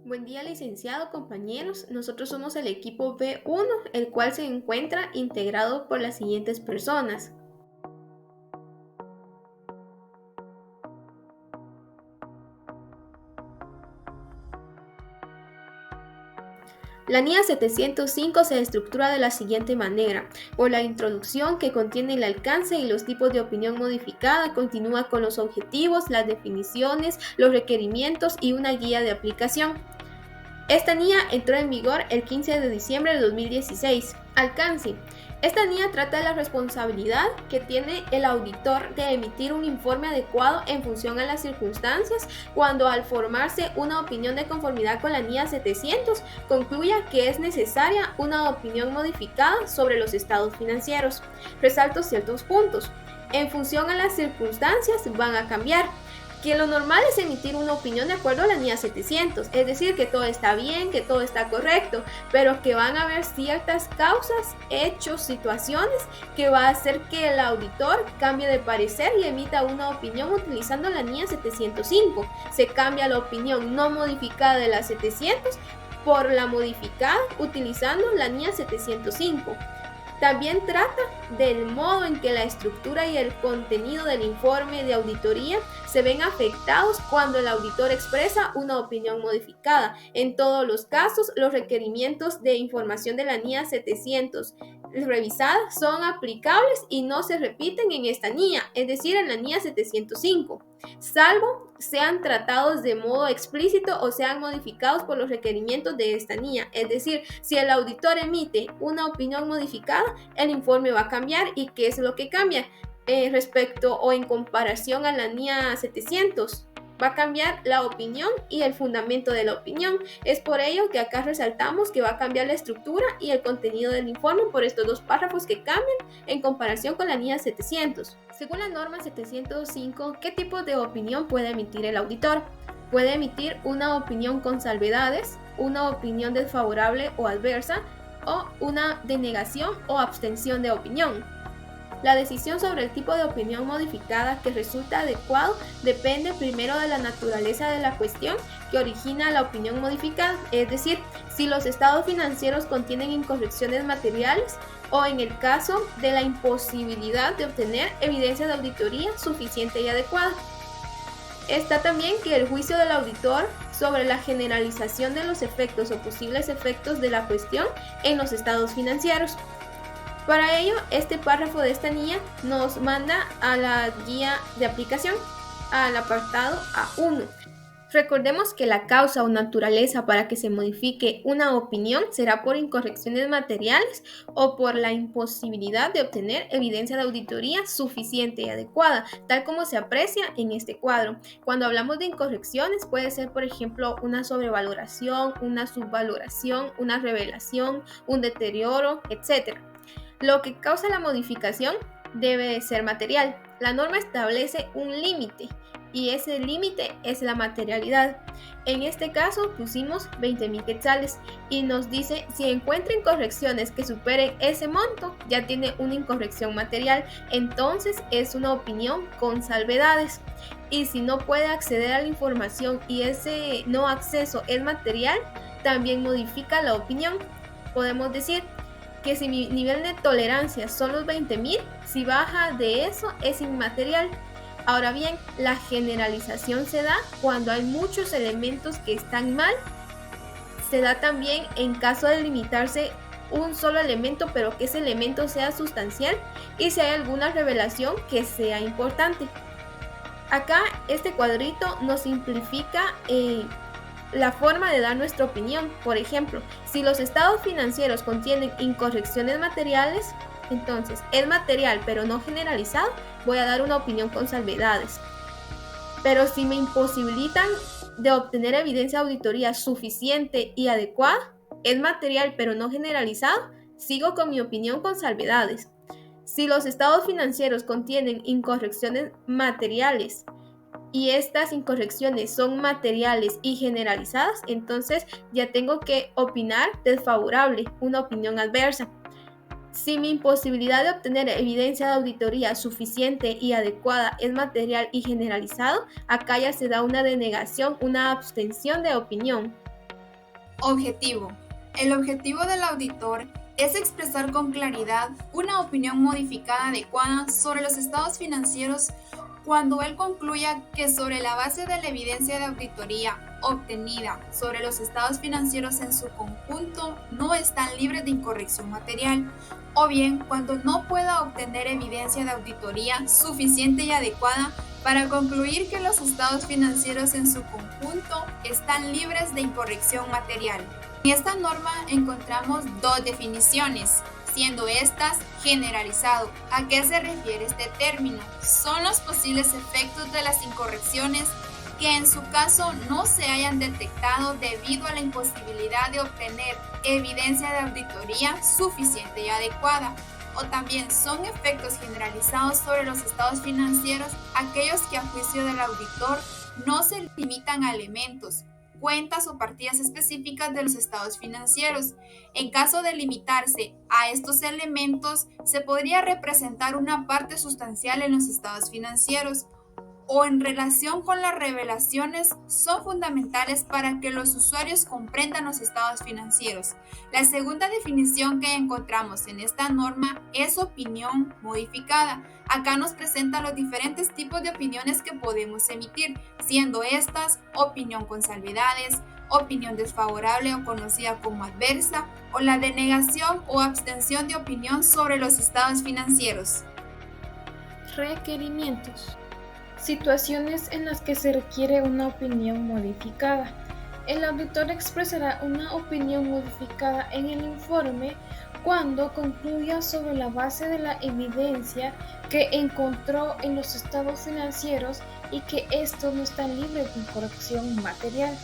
Buen día, licenciado, compañeros. Nosotros somos el equipo B1, el cual se encuentra integrado por las siguientes personas. La NIA 705 se estructura de la siguiente manera. Por la introducción, que contiene el alcance y los tipos de opinión modificada, continúa con los objetivos, las definiciones, los requerimientos y una guía de aplicación. Esta NIA entró en vigor el 15 de diciembre de 2016. Alcance. Esta NIA trata de la responsabilidad que tiene el auditor de emitir un informe adecuado en función a las circunstancias cuando, al formarse una opinión de conformidad con la NIA 700, concluya que es necesaria una opinión modificada sobre los estados financieros. Resalto ciertos puntos. En función a las circunstancias van a cambiar. Que lo normal es emitir una opinión de acuerdo a la NIA 700, es decir, que todo está bien, que todo está correcto, pero que van a haber ciertas causas, hechos, situaciones que va a hacer que el auditor cambie de parecer y emita una opinión utilizando la NIA 705. Se cambia la opinión no modificada de la 700 por la modificada utilizando la NIA 705. También trata del modo en que la estructura y el contenido del informe de auditoría se ven afectados cuando el auditor expresa una opinión modificada. En todos los casos, los requerimientos de información de la NIA 700 revisada son aplicables y no se repiten en esta NIA, es decir, en la NIA 705, salvo sean tratados de modo explícito o sean modificados por los requerimientos de esta NIA. Es decir, si el auditor emite una opinión modificada, el informe va a cambiar. ¿Y qué es lo que cambia respecto o en comparación a la NIA 700? Va a cambiar la opinión y el fundamento de la opinión. Es por ello que acá resaltamos que va a cambiar la estructura y el contenido del informe por estos dos párrafos que cambian en comparación con la NIA 700. Según la norma 705, ¿qué tipo de opinión puede emitir el auditor? Puede emitir una opinión con salvedades, una opinión desfavorable o adversa, o una denegación o abstención de opinión. La decisión sobre el tipo de opinión modificada que resulta adecuado depende primero de la naturaleza de la cuestión que origina la opinión modificada, es decir, si los estados financieros contienen incorrecciones materiales o en el caso de la imposibilidad de obtener evidencia de auditoría suficiente y adecuada. Está también que el juicio del auditor sobre la generalización de los efectos o posibles efectos de la cuestión en los estados financieros. Para ello, este párrafo de esta NIA nos manda a la guía de aplicación, al apartado A1. Recordemos que la causa o naturaleza para que se modifique una opinión será por incorrecciones materiales o por la imposibilidad de obtener evidencia de auditoría suficiente y adecuada, tal como se aprecia en este cuadro. Cuando hablamos de incorrecciones puede ser, por ejemplo, una sobrevaloración, una subvaloración, una revelación, un deterioro, etc. Lo que causa la modificación debe ser material. La norma establece un límite y ese límite es la materialidad. En este caso pusimos 20,000 quetzales y nos dice si encuentra incorrecciones que superen ese monto, ya tiene una incorrección material, entonces es una opinión con salvedades. Y si no puede acceder a la información y ese no acceso es material, también modifica la opinión. Podemos decir que si mi nivel de tolerancia son los 20,000, si baja de eso es inmaterial. Ahora bien, la generalización se da cuando hay muchos elementos que están mal. Se da también en caso de limitarse un solo elemento, pero que ese elemento sea sustancial y si hay alguna revelación que sea importante. Acá este cuadrito nos simplifica la forma de dar nuestra opinión. Por ejemplo, si los estados financieros contienen incorrecciones materiales, entonces es material pero no generalizado, voy a dar una opinión con salvedades. Pero si me imposibilitan de obtener evidencia de auditoría suficiente y adecuada, es material pero no generalizado, sigo con mi opinión con salvedades. Si los estados financieros contienen incorrecciones materiales y estas incorrecciones son materiales y generalizadas, entonces ya tengo que opinar desfavorable, una opinión adversa. Si mi imposibilidad de obtener evidencia de auditoría suficiente y adecuada es material y generalizado, acá ya se da una denegación, una abstención de opinión. Objetivo. El objetivo del auditor es expresar con claridad una opinión modificada adecuada sobre los estados financieros cuando él concluya que sobre la base de la evidencia de auditoría obtenida sobre los estados financieros en su conjunto no están libres de incorrección material, o bien cuando no pueda obtener evidencia de auditoría suficiente y adecuada para concluir que los estados financieros en su conjunto están libres de incorrección material. En esta norma encontramos dos definiciones, siendo estas generalizado. ¿A qué se refiere este término? Son los posibles efectos de las incorrecciones que en su caso no se hayan detectado debido a la imposibilidad de obtener evidencia de auditoría suficiente y adecuada. O también son efectos generalizados sobre los estados financieros aquellos que a juicio del auditor no se limitan a elementos, cuentas o partidas específicas de los estados financieros. En caso de limitarse a estos elementos, se podría representar una parte sustancial en los estados financieros o en relación con las revelaciones son fundamentales para que los usuarios comprendan los estados financieros. La segunda definición que encontramos en esta norma es opinión modificada. Acá nos presenta los diferentes tipos de opiniones que podemos emitir, siendo estas opinión con salvedades, opinión desfavorable o conocida como adversa, o la denegación o abstención de opinión sobre los estados financieros. Requerimientos. Situaciones en las que se requiere una opinión modificada. El auditor expresará una opinión modificada en el informe cuando concluya sobre la base de la evidencia que encontró en los estados financieros y que estos no están libres de incorrección material,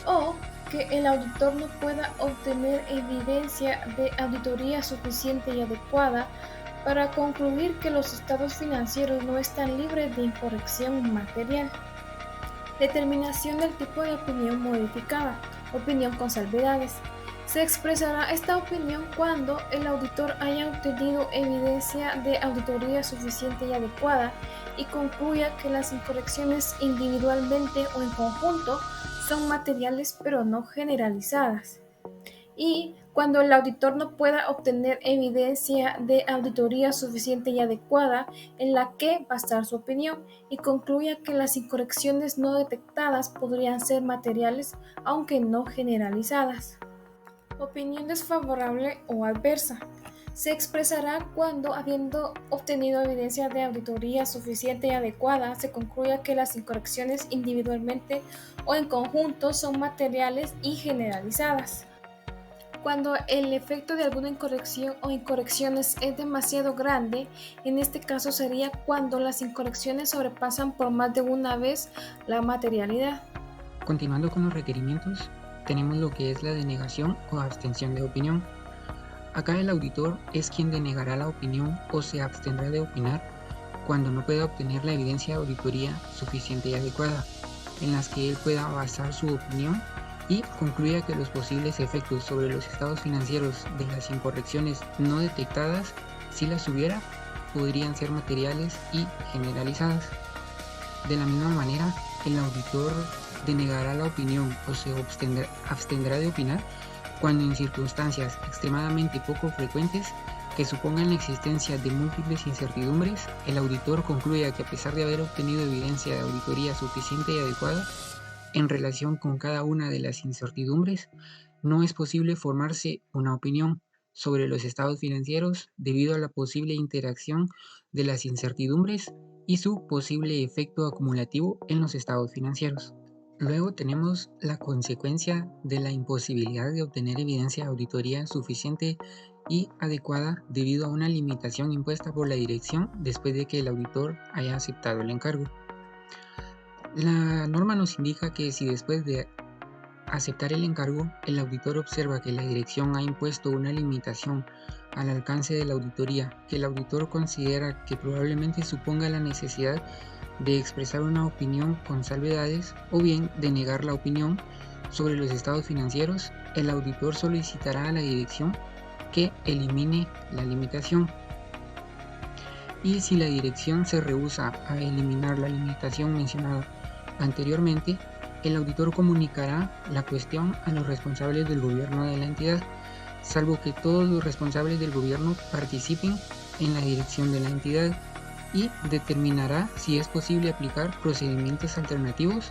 o que el auditor no pueda obtener evidencia de auditoría suficiente y adecuada para concluir que los estados financieros no están libres de incorrección material. Determinación del tipo de opinión modificada. Opinión con salvedades. Se expresará esta opinión cuando el auditor haya obtenido evidencia de auditoría suficiente y adecuada y concluya que las incorrecciones individualmente o en conjunto son materiales pero no generalizadas. Y cuando el auditor no pueda obtener evidencia de auditoría suficiente y adecuada en la que basar su opinión y concluya que las incorrecciones no detectadas podrían ser materiales aunque no generalizadas. Opinión desfavorable o adversa. Se expresará cuando, habiendo obtenido evidencia de auditoría suficiente y adecuada, se concluya que las incorrecciones individualmente o en conjunto son materiales y generalizadas. Cuando el efecto de alguna incorrección o incorrecciones es demasiado grande, en este caso sería cuando las incorrecciones sobrepasan por más de una vez la materialidad. Continuando con los requerimientos, tenemos lo que es la denegación o abstención de opinión. Acá el auditor es quien denegará la opinión o se abstendrá de opinar cuando no pueda obtener la evidencia de auditoría suficiente y adecuada, en las que él pueda basar su opinión y concluya que los posibles efectos sobre los estados financieros de las incorrecciones no detectadas, si las hubiera, podrían ser materiales y generalizadas. De la misma manera, el auditor denegará la opinión o se abstendrá de opinar cuando en circunstancias extremadamente poco frecuentes que supongan la existencia de múltiples incertidumbres, el auditor concluya que a pesar de haber obtenido evidencia de auditoría suficiente y adecuada, en relación con cada una de las incertidumbres, no es posible formarse una opinión sobre los estados financieros debido a la posible interacción de las incertidumbres y su posible efecto acumulativo en los estados financieros. Luego tenemos la consecuencia de la imposibilidad de obtener evidencia de auditoría suficiente y adecuada debido a una limitación impuesta por la dirección después de que el auditor haya aceptado el encargo. La norma nos indica que si después de aceptar el encargo, el auditor observa que la dirección ha impuesto una limitación al alcance de la auditoría, que el auditor considera que probablemente suponga la necesidad de expresar una opinión con salvedades o bien de negar la opinión sobre los estados financieros, el auditor solicitará a la dirección que elimine la limitación. Y si la dirección se rehúsa a eliminar la limitación mencionada anteriormente, El auditor comunicará la cuestión a los responsables del gobierno de la entidad, salvo que todos los responsables del gobierno participen en la dirección de la entidad, y determinará si es posible aplicar procedimientos alternativos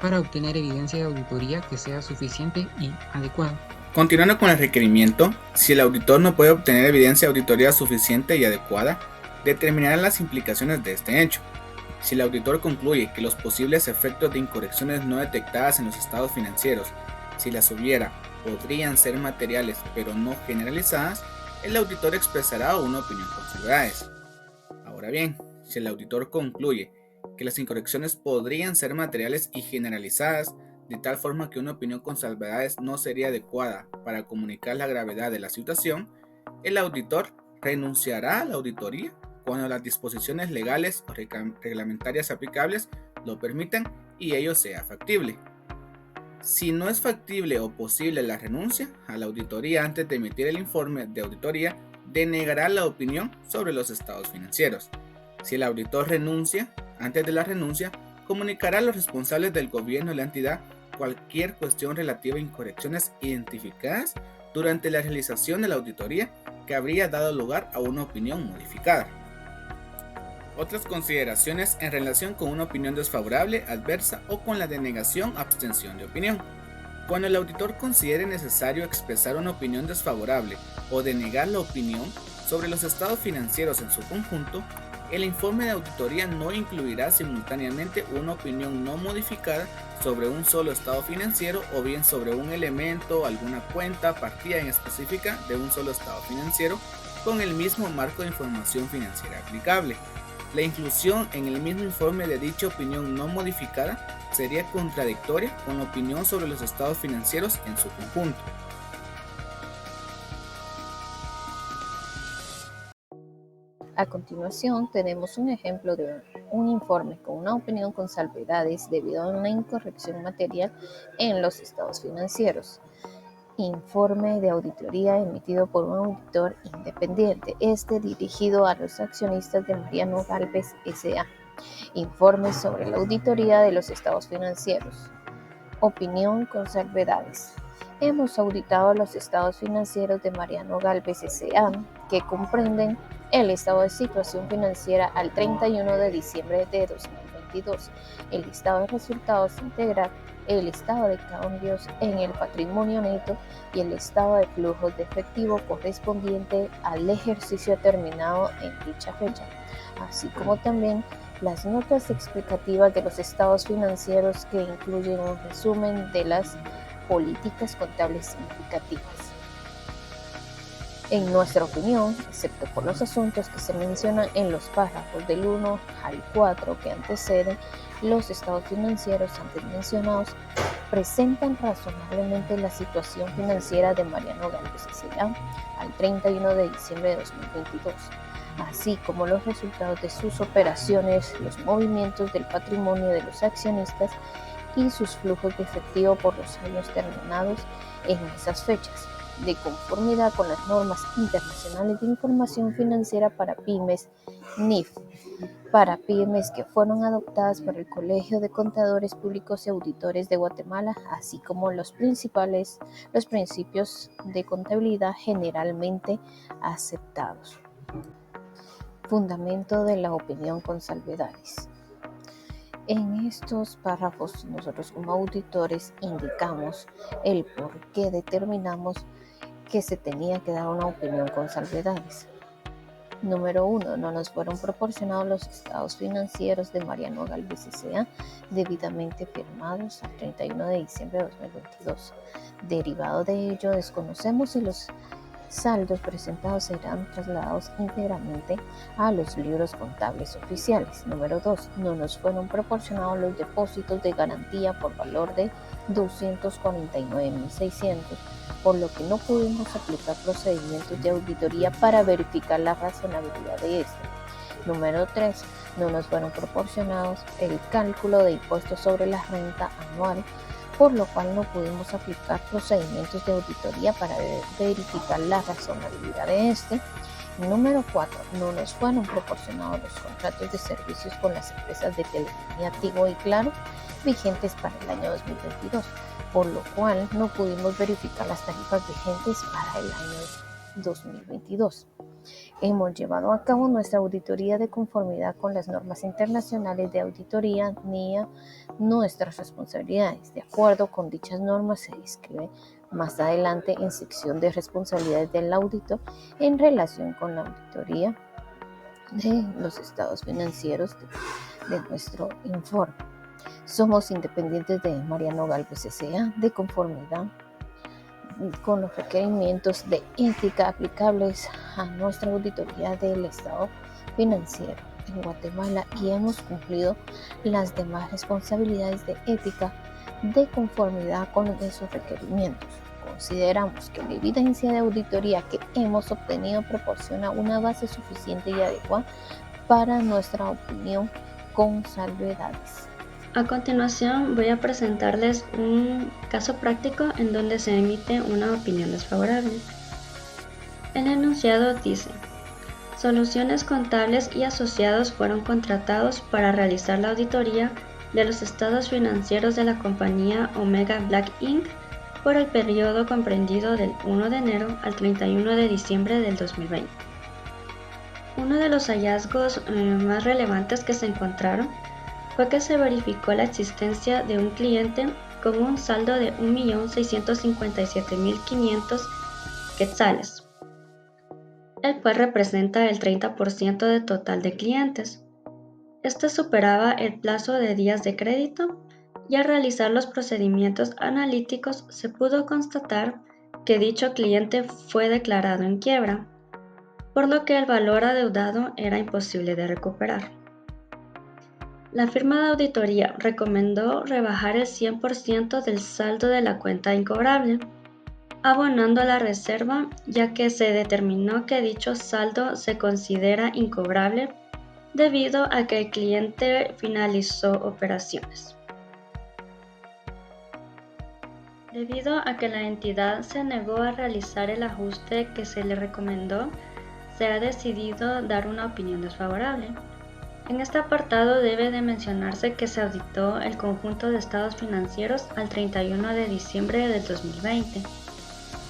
para obtener evidencia de auditoría que sea suficiente y adecuada. Continuando con el requerimiento, si el auditor no puede obtener evidencia de auditoría suficiente y adecuada, determinará las implicaciones de este hecho. Si el auditor concluye que los posibles efectos de incorrecciones no detectadas en los estados financieros, si las hubiera, podrían ser materiales pero no generalizadas, el auditor expresará una opinión con salvedades. Ahora bien, si el auditor concluye que las incorrecciones podrían ser materiales y generalizadas, de tal forma que una opinión con salvedades no sería adecuada para comunicar la gravedad de la situación, el auditor renunciará a la auditoría cuando las disposiciones legales o reglamentarias aplicables lo permitan y ello sea factible. Si no es factible o posible la renuncia a la auditoría antes de emitir el informe de auditoría, denegará la opinión sobre los estados financieros. Si el auditor renuncia, antes de la renuncia, comunicará a los responsables del gobierno de la entidad cualquier cuestión relativa a incorrecciones identificadas durante la realización de la auditoría que habría dado lugar a una opinión modificada. Otras consideraciones en relación con una opinión desfavorable, adversa o con la denegación o abstención de opinión. Cuando el auditor considere necesario expresar una opinión desfavorable o denegar la opinión sobre los estados financieros en su conjunto, el informe de auditoría no incluirá simultáneamente una opinión no modificada sobre un solo estado financiero o bien sobre un elemento, alguna cuenta, partida en específica de un solo estado financiero con el mismo marco de información financiera aplicable. La inclusión en el mismo informe de dicha opinión no modificada sería contradictoria con la opinión sobre los estados financieros en su conjunto. A continuación, tenemos un ejemplo de un informe con una opinión con salvedades debido a una incorrección material en los estados financieros. Informe de auditoría emitido por un auditor independiente, dirigido a los accionistas de Mariano Gálvez S.A. Informe sobre la auditoría de los estados financieros. Opinión con salvedades. Hemos auditado los estados financieros de Mariano Gálvez S.A., que comprenden el estado de situación financiera al 31 de diciembre de 2022, el estado de resultados integral, el estado de cambios en el patrimonio neto y el estado de flujos de efectivo correspondiente al ejercicio terminado en dicha fecha, así como también las notas explicativas de los estados financieros que incluyen un resumen de las políticas contables significativas. En nuestra opinión, excepto por los asuntos que se mencionan en los párrafos del 1 al 4 que anteceden, los estados financieros antes mencionados presentan razonablemente la situación financiera de Mariano Gálvez S.A. al 31 de diciembre de 2022, así como los resultados de sus operaciones, los movimientos del patrimonio de los accionistas y sus flujos de efectivo por los años terminados en esas fechas, de conformidad con las normas internacionales de información financiera para pymes NIF, para pymes que fueron adoptadas por el Colegio de Contadores Públicos y Auditores de Guatemala, así como los principios de contabilidad generalmente aceptados. Fundamento de la opinión con salvedades. En estos párrafos, nosotros como auditores indicamos el por qué determinamos que se tenía que dar una opinión con salvedades. Número 1. No nos fueron proporcionados los estados financieros de Mariano Gálvez S.A. debidamente firmados al 31 de diciembre de 2022. Derivado de ello, desconocemos si los saldos presentados serán trasladados íntegramente a los libros contables oficiales. Número 2. No nos fueron proporcionados los depósitos de garantía por valor de 249.600, por lo que no pudimos aplicar procedimientos de auditoría para verificar la razonabilidad de este. Número 3. No nos fueron proporcionados el cálculo de impuestos sobre la renta anual, por lo cual no pudimos aplicar procedimientos de auditoría para verificar la razonabilidad de este. Número 4. No nos fueron proporcionados los contratos de servicios con las empresas de telefonía Tigo y Claro vigentes para el año 2022, por lo cual no pudimos verificar las tarifas vigentes para el año 2022. Hemos llevado a cabo nuestra auditoría de conformidad con las normas internacionales de auditoría NIA. Nuestras responsabilidades, de acuerdo con dichas normas, se describen más adelante en sección de responsabilidades del auditor en relación con la auditoría de los estados financieros de nuestro informe. Somos independientes de Mariano Galvez S.A. de conformidad con los requerimientos de ética aplicables a nuestra auditoría del estado financiero en Guatemala y hemos cumplido las demás responsabilidades de ética de conformidad con esos requerimientos. Consideramos que la evidencia de auditoría que hemos obtenido proporciona una base suficiente y adecuada para nuestra opinión con salvedades. A continuación voy a presentarles un caso práctico en donde se emite una opinión desfavorable. El enunciado dice: Soluciones Contables y Asociados fueron contratados para realizar la auditoría de los estados financieros de la compañía Omega Black Inc. por el periodo comprendido del 1 de enero al 31 de diciembre del 2020. Uno de los hallazgos más relevantes que se encontraron fue que se verificó la existencia de un cliente con un saldo de 1.657.500 quetzales, el cual representa el 30% del total de clientes. Este superaba el plazo de días de crédito y al realizar los procedimientos analíticos se pudo constatar que dicho cliente fue declarado en quiebra, por lo que el valor adeudado era imposible de recuperar. La firma de auditoría recomendó rebajar el 100% del saldo de la cuenta incobrable, abonando la reserva, ya que se determinó que dicho saldo se considera incobrable debido a que el cliente finalizó operaciones. Debido a que la entidad se negó a realizar el ajuste que se le recomendó, se ha decidido dar una opinión desfavorable. En este apartado debe de mencionarse que se auditó el conjunto de estados financieros al 31 de diciembre del 2020.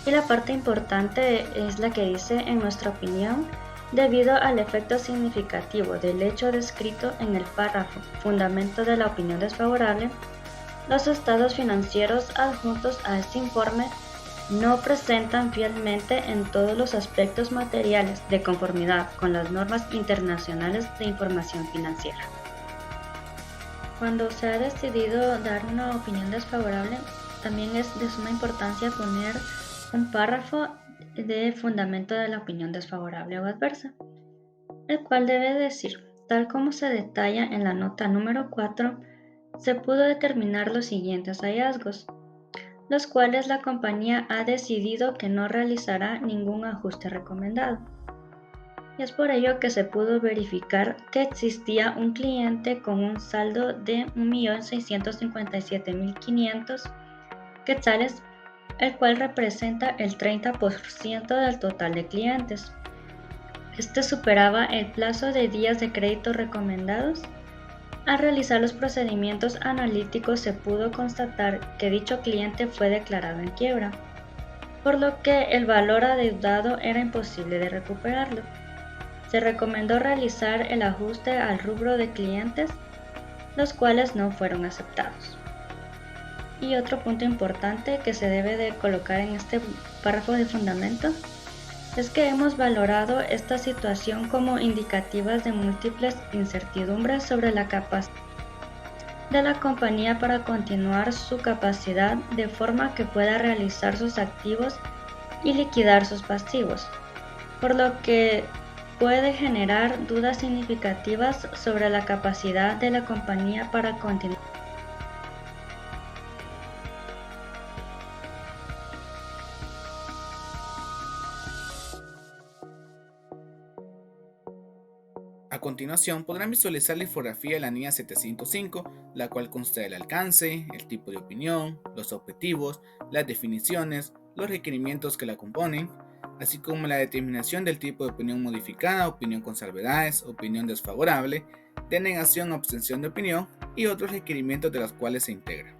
Y la parte importante es la que dice: en nuestra opinión, debido al efecto significativo del hecho descrito en el párrafo fundamento de la opinión desfavorable, los estados financieros adjuntos a este informe no presentan fielmente en todos los aspectos materiales de conformidad con las normas internacionales de información financiera. Cuando se ha decidido dar una opinión desfavorable, también es de suma importancia poner un párrafo de fundamento de la opinión desfavorable o adversa, el cual debe decir: tal como se detalla en la nota número 4, se pudo determinar los siguientes hallazgos, los cuales la compañía ha decidido que no realizará ningún ajuste recomendado. Y es por ello que se pudo verificar que existía un cliente con un saldo de 1.657.500 quetzales, el cual representa el 30% del total de clientes. Este superaba el plazo de días de crédito recomendados. Al realizar los procedimientos analíticos se pudo constatar que dicho cliente fue declarado en quiebra, por lo que el valor adeudado era imposible de recuperarlo. Se recomendó realizar el ajuste al rubro de clientes, los cuales no fueron aceptados. Y otro punto importante que se debe de colocar en este párrafo de fundamento es que hemos valorado esta situación como indicativas de múltiples incertidumbres sobre la capacidad de la compañía para continuar su capacidad de forma que pueda realizar sus activos y liquidar sus pasivos, por lo que puede generar dudas significativas sobre la capacidad de la compañía para continuar. A continuación podrán visualizar la infografía de la NIA 705, la cual consta del alcance, el tipo de opinión, los objetivos, las definiciones, los requerimientos que la componen, así como la determinación del tipo de opinión modificada, opinión con salvedades, opinión desfavorable, denegación o abstención de opinión y otros requerimientos de los cuales se integra.